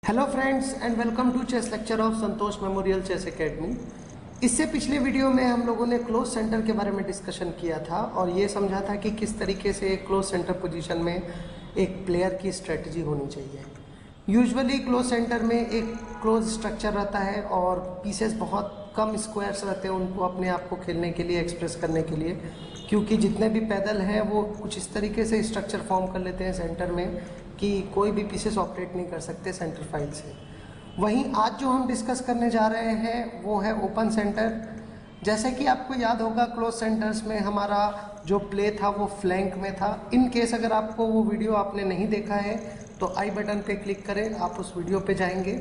Hello friends and welcome to chess lecture of Santosh memorial chess academy. इससे पिछले video में हम लोगों ने क्लोज सेंटर के बारे में डिस्कशन किया था और ये समझा था कि किस तरीके से क्लोज सेंटर पोजीशन में एक प्लेयर की स्ट्रेटजी होनी चाहिए। यूजुअली क्लोज सेंटर में एक क्लोज स्ट्रक्चर रहता है और पीसेस बहुत कम स्क्वायर्स रहते हैं उनको अपने आप को खेलने के लिए, एक्सप्रेस करने के लिए, क्योंकि जितने भी पैदल हैं वो कुछ इस तरीके से स्ट्रक्चर फॉर्म कर लेते हैं सेंटर में कि कोई भी पीसेस ऑपरेट नहीं कर सकते सेंटर फाइल से। वहीं आज जो हम डिस्कस करने जा रहे हैं वो है ओपन सेंटर। जैसे कि आपको याद होगा क्लोज सेंटर्स में हमारा जो प्ले था वो फ्लैंक में था। इन केस अगर आपको वो वीडियो आपने नहीं देखा है तो आई बटन पे क्लिक करें, आप उस वीडियो पे जाएंगे,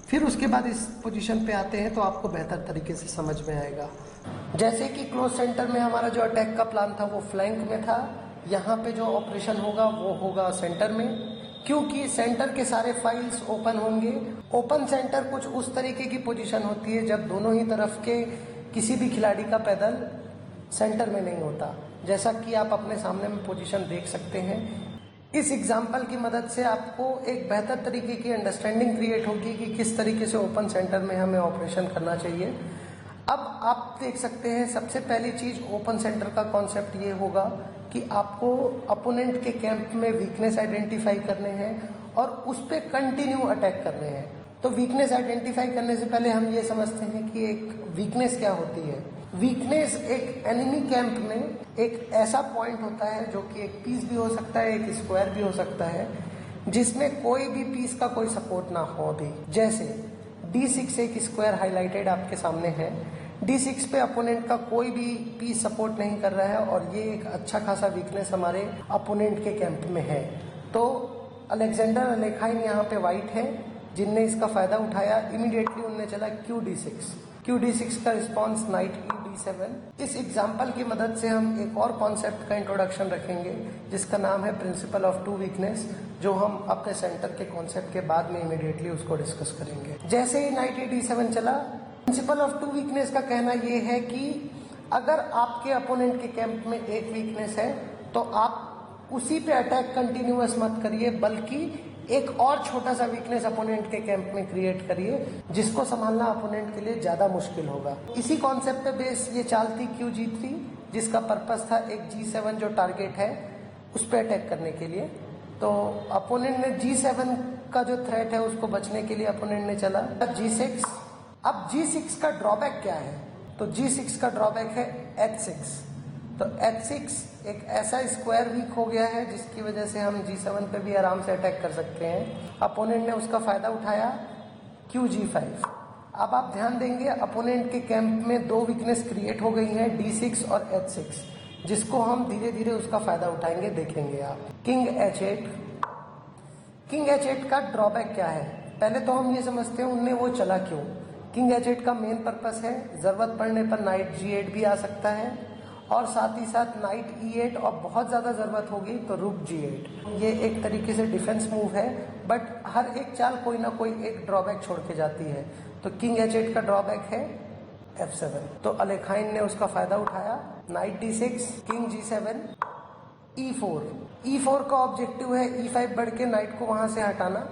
फिर उसके बाद इस पोजीशन पे आते हैं तो आपको बेहतर तरीके से समझ में आएगा। जैसे कि क्लोज सेंटर में हमारा जो अटैक का प्लान था वो फ्लैंक में था। यहाँ पे जो ऑपरेशन होगा वो होगा सेंटर में, क्योंकि सेंटर के सारे फाइल्स ओपन होंगे। ओपन सेंटर कुछ उस तरीके की पोजीशन होती है जब दोनों ही तरफ के किसी भी खिलाड़ी का पैदल सेंटर में नहीं होता, जैसा कि आप अपने सामने में पोजीशन देख सकते हैं। इस एग्जाम्पल की मदद से आपको एक बेहतर तरीके की अंडरस्टैंडिंग क्रिएट होगी कि किस तरीके से ओपन सेंटर में हमें ऑपरेशन करना चाहिए। अब आप देख सकते हैं सबसे पहली चीज ओपन सेंटर का कॉन्सेप्ट ये होगा कि आपको अपोनेंट के कैंप में वीकनेस आइडेंटिफाई करने हैं और उस पर कंटिन्यू अटैक करने हैं। तो वीकनेस आइडेंटिफाई करने से पहले हम ये समझते हैं कि एक वीकनेस क्या होती है। वीकनेस एक एनिमी कैंप में एक ऐसा पॉइंट होता है जो कि एक पीस भी हो सकता है, एक स्क्वायर भी हो सकता है, जिसमें कोई भी पीस का कोई सपोर्ट ना हो अभी। जैसे D6 एक स्क्वायर हाईलाइटेड आपके सामने है, D6 पे अपोनेंट का कोई भी पीस सपोर्ट नहीं कर रहा है और ये एक अच्छा खासा वीकनेस हमारे अपोनेंट के कैंप में है। तो अलेक्जेंडर अलेखाइन यहाँ पे वाइट है जिनने इसका फायदा उठाया। इमीडिएटली उनने चला Q6 का रिस्पॉन्स नाइट E7। इस एग्जाम्पल की मदद से हम एक और कॉन्सेप्ट का इंट्रोडक्शन रखेंगे जिसका नाम है प्रिंसिपल ऑफ टू वीकनेस, जो हम अपने सेंटर के कॉन्सेप्ट के बाद में इमीडिएटली उसको डिस्कस करेंगे। जैसे ही नाइट E7 चला, प्रिंसिपल ऑफ टू वीकनेस का कहना यह है कि अगर आपके अपोनेंट के कैंप में एक वीकनेस है तो आप उसी पे अटैक कंटिन्यूअस मत करिए, बल्कि एक और छोटा सा वीकनेस अपोनेंट के कैंप में क्रिएट करिए जिसको संभालना अपोनेंट के लिए ज्यादा मुश्किल होगा। इसी कॉन्सेप्ट पे बेस ये चाल थी QG3, जिसका पर्पस था एक G7 जो टारगेट है उस पर अटैक करने के लिए। तो अपोनेंट ने G7 का जो थ्रेट है उसको बचने के लिए अपोनेंट ने चला G6। अब G6 का ड्रॉबैक क्या है? तो G6 का ड्रॉबैक है H6। तो H6 एक ऐसा स्क्वायर वीक हो गया है जिसकी वजह से हम G7 पे भी आराम से अटैक कर सकते हैं। अपोनेंट ने उसका फायदा उठाया QG5। अब आप ध्यान देंगे अपोनेंट के कैंप में दो वीकनेस क्रिएट हो गई हैं, D6 और H6, जिसको हम धीरे धीरे उसका फायदा उठाएंगे, देखेंगे आप। किंग H8 का ड्रॉबैक क्या है? पहले तो हम ये समझते हैं उनने वो चला क्यों। किंग H8 का मेन पर्पस है जरूरत पड़ने पर नाइट G8 भी आ सकता है और साथ ही साथ नाइट E8, और बहुत ज्यादा जरूरत होगी तो रुक G8। ये एक तरीके से डिफेंस मूव है, बट हर एक चाल कोई ना कोई एक ड्रॉबैक छोड़ के जाती है। तो किंग H8 का ड्रॉबैक है F7। तो अलेखाइन ने उसका फायदा उठाया। Night D6, king G7, E4 का ऑब्जेक्टिव है E5 बढ़ के नाइट को वहां से हटाना।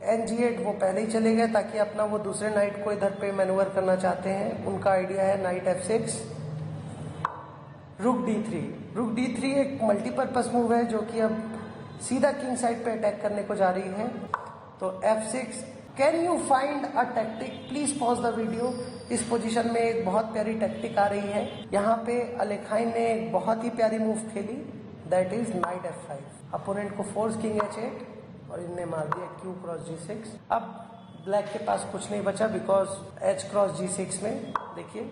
G8 वो पहले ही चले गए ताकि अपना वो दूसरे नाइट को इधर पे मैन्यूवर करना चाहते हैं। उनका आइडिया है नाइट F6, रुक D3 एक मल्टीपर्पस मूव है जो कि अब सीधा किंग साइड पे अटैक करने को जा रही है। तो F6। Can you find a tactic? Please pause the video. इस पोजीशन में एक बहुत प्यारी टैक्टिक आ रही है। यहाँ पे अलेखाइन ने एक बहुत ही प्यारी मूव खेली, that is night F5। Opponent को फोर्स किंग H8 और इनने मार दिया Q क्रॉस G6। अब ब्लैक के पास कुछ नहीं बचा बिकॉज H क्रॉस G6 में देखिए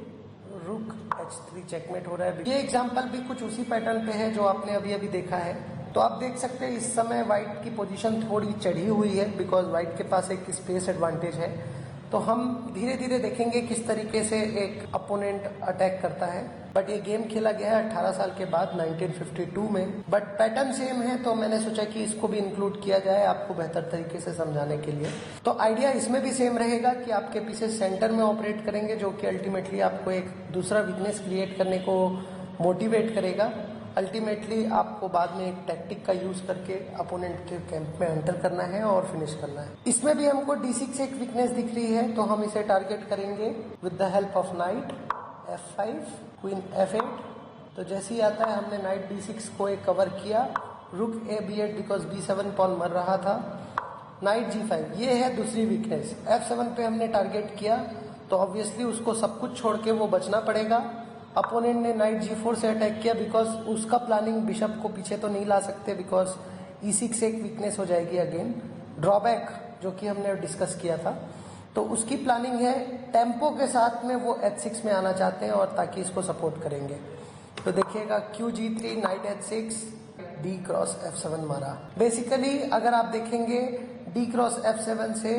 रुक H3 चेकमेट हो रहा है। ये एग्जांपल भी कुछ उसी पैटर्न पे है जो आपने अभी अभी देखा है। तो आप देख सकते हैं इस समय व्हाइट की पोजीशन थोड़ी चढ़ी हुई है बिकॉज व्हाइट के पास एक स्पेस एडवांटेज है। तो हम धीरे धीरे देखेंगे किस तरीके से एक अपोनेंट अटैक करता है। बट ये गेम खेला गया है 18 साल के बाद 1952 में, बट पैटर्न सेम है तो मैंने सोचा कि इसको भी इंक्लूड किया जाए आपको बेहतर तरीके से समझाने के लिए। तो आइडिया इसमें भी सेम रहेगा कि आपके पीसेस सेंटर में ऑपरेट करेंगे, जो कि अल्टीमेटली आपको एक दूसरा वीकनेस क्रिएट करने को मोटिवेट करेगा। अल्टीमेटली आपको बाद में एक टैक्टिक का यूज करके अपोनेंट के कैंप में एंटर करना है और फिनिश करना है। इसमें भी हमको d6 एक वीकनेस दिख रही है, तो हम इसे टारगेट करेंगे with the help of night f5, queen f8। तो जैसे ही आता है हमने नाइट d6 को एक कवर किया, रुक a b8 because b7 pawn मर रहा था, नाइट g5, ये है दूसरी वीकनेस। f7 पे हमने टारगेट किया तो ऑब्वियसली उसको सब कुछ छोड़ के वो बचना पड़ेगा। अपोनेंट ने नाइट g4 से अटैक किया बिकॉज उसका प्लानिंग बिशप को पीछे तो नहीं ला सकते बिकॉज e6 एक वीकनेस हो जाएगी अगेन, ड्रॉबैक जो कि हमने डिस्कस किया था। तो उसकी प्लानिंग है टेम्पो के साथ में वो h6 में आना चाहते हैं और ताकि इसको सपोर्ट करेंगे। तो देखिएगा Q g3, night h6, d cross f7 मारा। बेसिकली अगर आप देखेंगे d क्रॉस f7 से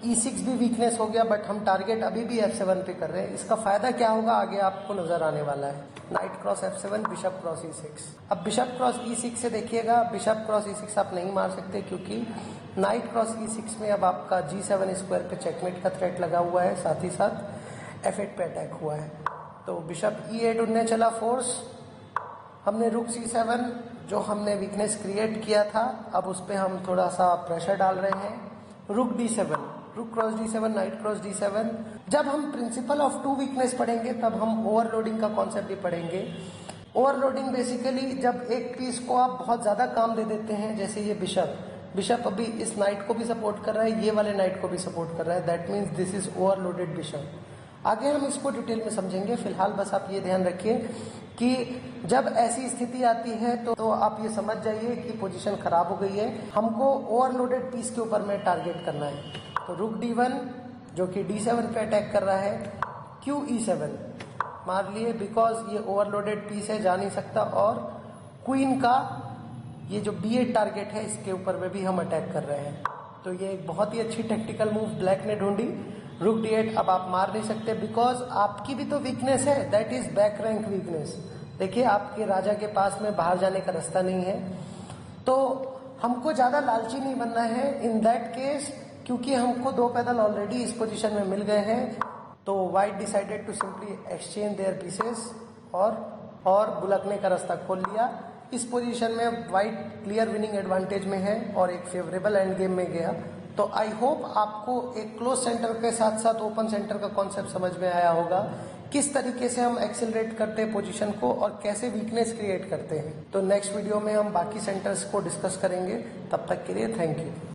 e6 भी वीकनेस हो गया, बट हम टारगेट अभी भी f7 पे कर रहे हैं। इसका फायदा क्या होगा आगे आपको नजर आने वाला है। Night cross f7, bishop cross e6। अब बिशप क्रॉस e6 से देखिएगा, बिशप क्रॉस e6 आप नहीं मार सकते क्योंकि नाइट क्रॉस e6 में अब आपका g7 स्क्वायर पे चेकमेट का थ्रेट लगा हुआ है, साथ ही साथ f8 पे अटैक हुआ है। तो बिशप e8 उड़ने चला फोर्स, हमने रुक c7 जो हमने वीकनेस क्रिएट किया था, अब उस पर हम थोड़ा सा प्रेशर डाल रहे हैं। रुक d7, रुक cross d7, night cross d7। जब हम प्रिंसिपल ऑफ टू वीकनेस पढ़ेंगे तब हम ओवरलोडिंग का कॉन्सेप्ट भी पढ़ेंगे। ओवरलोडिंग बेसिकली जब एक पीस को आप बहुत ज्यादा काम दे देते हैं, जैसे ये बिशप अभी इस नाइट को भी सपोर्ट कर रहा है, ये वाले नाइट को भी सपोर्ट कर रहा है, that means this is overloaded bishop. आगे हम इसको डिटेल में समझेंगे, फिलहाल बस आप ये ध्यान रखिए कि जब ऐसी स्थिति आती है तो आप ये समझ जाइए कि पोजीशन खराब हो गई है, हमको ओवरलोडेड पीस के ऊपर में टारगेट करना है। तो रुक d1 जो कि d7 पे अटैक कर रहा है, क्यू e7 मार लिए बिकॉज ये ओवरलोडेड पीस है, जा नहीं सकता, और क्वीन का ये जो b8 टारगेट है इसके ऊपर में भी हम अटैक कर रहे हैं। तो ये एक बहुत ही अच्छी टेक्टिकल मूव ब्लैक ने ढूंढी। रुक d8 अब आप मार नहीं सकते बिकॉज आपकी भी तो वीकनेस है, that is back rank weakness. देखिए आपके राजा के पास में बाहर जाने का रास्ता नहीं है, तो हमको ज्यादा लालची नहीं बनना है इन दैट केस, क्योंकि हमको 2 पैदल ऑलरेडी इस पोजीशन में मिल गए हैं। तो white decided to simply exchange their pieces और बुलकने का रास्ता खोल लिया। इस पोजीशन में व्हाइट क्लियर विनिंग एडवांटेज में है और एक फेवरेबल एंड गेम में गया। तो आई होप आपको एक क्लोज सेंटर के साथ साथ ओपन सेंटर का कॉन्सेप्ट समझ में आया होगा, किस तरीके से हम एक्सेलरेट करते हैं पोजीशन को और कैसे वीकनेस क्रिएट करते हैं। तो नेक्स्ट वीडियो में हम बाकी सेंटर्स को डिस्कस करेंगे। तब तक के लिए थैंक यू।